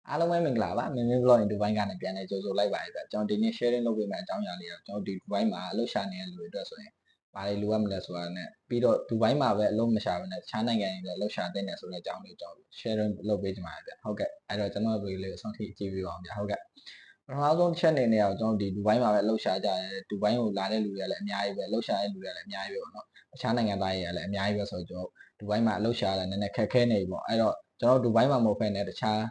အားလုံးပဲမင်္ဂလာပါမင်းမင်း vlog in Dubai ကနေပြန်လဲကြိုဆိုလိုက်ပါရစေကျွန်တော်ဒီနေ့ sharing လုပ်ပေးမယ့်အကြောင်းအရာလေးကကျွန်တော်ဒီ Dubai မှာအလုပ်ရှာနေတဲ့လူတွေအတွက်ဆိုရင်ဘာတွေလိုအပ်မလဲဆိုတာနဲ့ပြီးတော့ Dubai မှာပဲအလုပ်မရှာဘဲနဲ့တခြားနိုင်ငံတွေလည်းအလုပ်ရှာတဲ့နေဆိုတဲ့အကြောင်းလေးကျွန်တော် sharing လုပ်ပေးကြပါမယ်ဗျဟုတ်ကဲ့အဲ့တော့ကျွန်တော် video လေးကိုဆုံးထိကြည့်ပြပါအောင်ဗျဟုတ်ကဲ့ပထမဆုံးချက်အနေနဲ့ကျွန်တော်ဒီ Dubai မှာပဲအလုပ်ရှာကြတယ် Dubai ကိုလာတဲ့လူတွေလည်းအများကြီးပဲအလုပ်ရှာတဲ့လူတွေလည်းအများကြီးပဲပေါ့နော်တခြားနိုင်ငံသားတွေလည်းအများကြီးပဲဆိုတော့ကျွန်တော် Dubai မှာအလုပ်ရှာရတာနည်းနည်းခက်ခဲနေပြီပေါ့အဲ့တော့ကျွန်တော် Dubai မှာမဟုတ်ဘဲနဲ့တခြား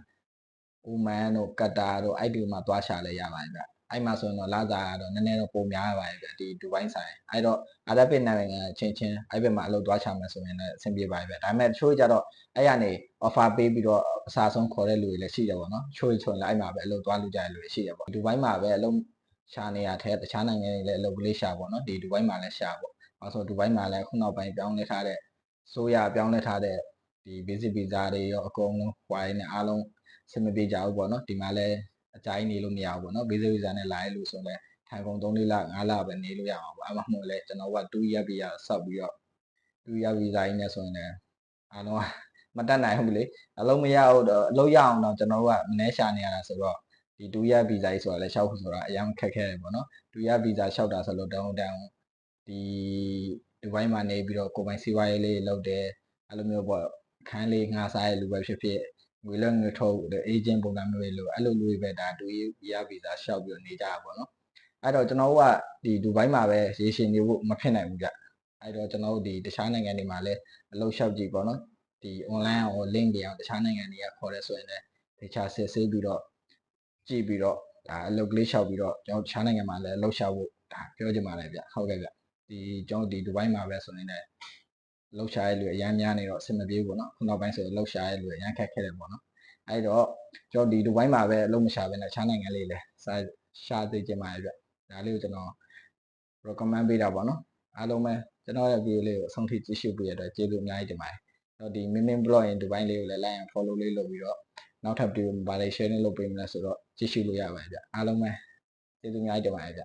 အိုမန်တို့ကတာတို့အဲ့ဒီမှာသွားရှာလဲရပါတယ်ဗျအဲ့မှာဆိုရင်တော့လစာကတော့နည်းနည်းတော့ပုံများပါတယ်ဗျဒီဒူဘိုင်းဆိုင်အဲ့တော့အာရဗစ်နိုင်ငံချင်းအဲ့ဘက်မှာအလုပ်သွားချမယ်ဆိုရင်လည်းအဆင်ပြေပါတယ်ဗျဒါပေမဲ့တချို့ကြတော့အဲ့ရနေ offer ပေးပြီးတော့အစားဆုံးခေါ်တဲ့လူတွေလည်းရှိတယ်ပေါ့နော်ချို့ရင်လည်းအဲ့မှာပဲအလုပ်သွားလူကြတဲ့လူတွေရှိတယ်ပေါ့ဒူဘိုင်းမှာပဲအလုပ်ရှာနေရတဲ့တခြားနိုင်ငံတွေလည်းအလုပ်ကလေးရှာပေါ့နော်ဒီဒူဘိုင်းမှာလည်းရှာပေါ့အဲဆိုဒူဘိုင်းမှာလည်းခုနောက်ပိုင်းပြောင်းလဲထားတဲ့ဆိုရပြောင်းလဲထားတဲ့ဒီ basic visa တွေရောအကုန်လုံးဟွာရင်းနဲ့အားလုံးစင်မပြေကြဘူးပေါ့နော်ဒီမှာလည်းအကြိုင်းနေလို့မရဘူးပေါ့နော် basic visa နဲ့လာရလို့ဆိုရင်ထိုင်ကုန်3-4လ5လပဲနေလို့ရအောင်ပေါ့အမှမဟုတ်လဲကျွန်တော်က2 year visa ဆောက်ပြီးတော့2 year visa ကြီးနဲ့ဆိုရင်လည်းအားလုံးမတက်နိုင်ဘူးလေအလုံးမရဘူးတော့အလုံးရအောင်တော့ကျွန်တော်တို့ကမနှဲရှာနေရတာဆိုတော့ဒီ2 year visa ကြီးဆိုတာလည်းရှောက်ဖို့ဆိုတာအရင်ခက်ခဲတယ်ပေါ့နော်2 year visa ရှောက်တာဆိုလို့တောင်းဒီဒီဘိုင်းမှာနေပြီးတော့ကိုယ်ပိုင်စီးပွားရေးလေးလုပ်တယ်အဲ့လိုမျိုးပေါ့ခန်းလေးငှားစားရလူပဲဖြစ်ဖြစ်ငွေလွှဲငွေထုတ်အေဂျင့်ပုံစံမျိုးတွေလို့အဲ့လိုလူတွေပဲဒါ2 year visa ရှောက်ပြီးတော့နေကြတာပေါ့နော်အဲ့တော့ကျွန်တော်တို့ကဒီဒူဘိုင်းမှာပဲရေရှည်နေဖို့မဖြစ်နိုင်ဘူးကြအဲ့တော့ကျွန်တော်တို့ဒီတခြားနိုင်ငံတွေမှာလည်းအလုပ်လျှောက်ကြည့်ပေါ့နော်ဒီ online ရော link တွေအောင်တခြားနိုင်ငံတွေကခေါ်ရဲဆိုရင်လည်းတခြားစစ်ဆေးပြီးတော့ကြည့်ပြီးတော့ဒါအလုပ်ကလေးလျှောက်ပြီးတော့ကျွန်တော်တခြားနိုင်ငံမှာလည်းအလုပ်လျှောက်ဖို့ဒါပြောချင်ပါတယ်ဗျဟုတ်ကဲ့ဗျဒီကျွန်တော်ဒီဒူဘိုင်းမှာပဲဆိုရင်လည်းလှုပ်ရှားရတဲ့လူအများများနေတော့အဆင်မပြေဘူးပေါ့နော်ခုနောက်ပိုင်းဆိုရင်လှုပ်ရှားရတဲ့လူအများခက်ခဲတယ်ပေါ့နော်အဲ့တော့ကျွန်တော်ဒီဒူဘိုင်းမှာပဲအလုပ်မရှာဘဲနဲ့တခြားနိုင်ငံလေးလည်းရှာသေးချင်ပါတယ်ဗျဒါလေးကိုကျွန်တော် recommend ပေးတာပေါ့နော်အားလုံးပဲကျွန်တော်ရဲ့ video လေးကိုအဆုံးထိကြည့်ရှုပေးရတဲ့ကျေးဇူးအများကြီးတင်ပါတယ်တော့ဒီ mini blog in Dubai လေးကိုလည်း like and follow လေးလုပ်ပြီးတော့နောက်ထပ် video ဘာတွေ sharing လုပ်ပေးမလဲဆိုတော့ကြည့်ရှုလို့ရပါတယ်ဗျအားလုံးပဲကျေးဇူးအများကြီးတင်ပါတယ်ဗျ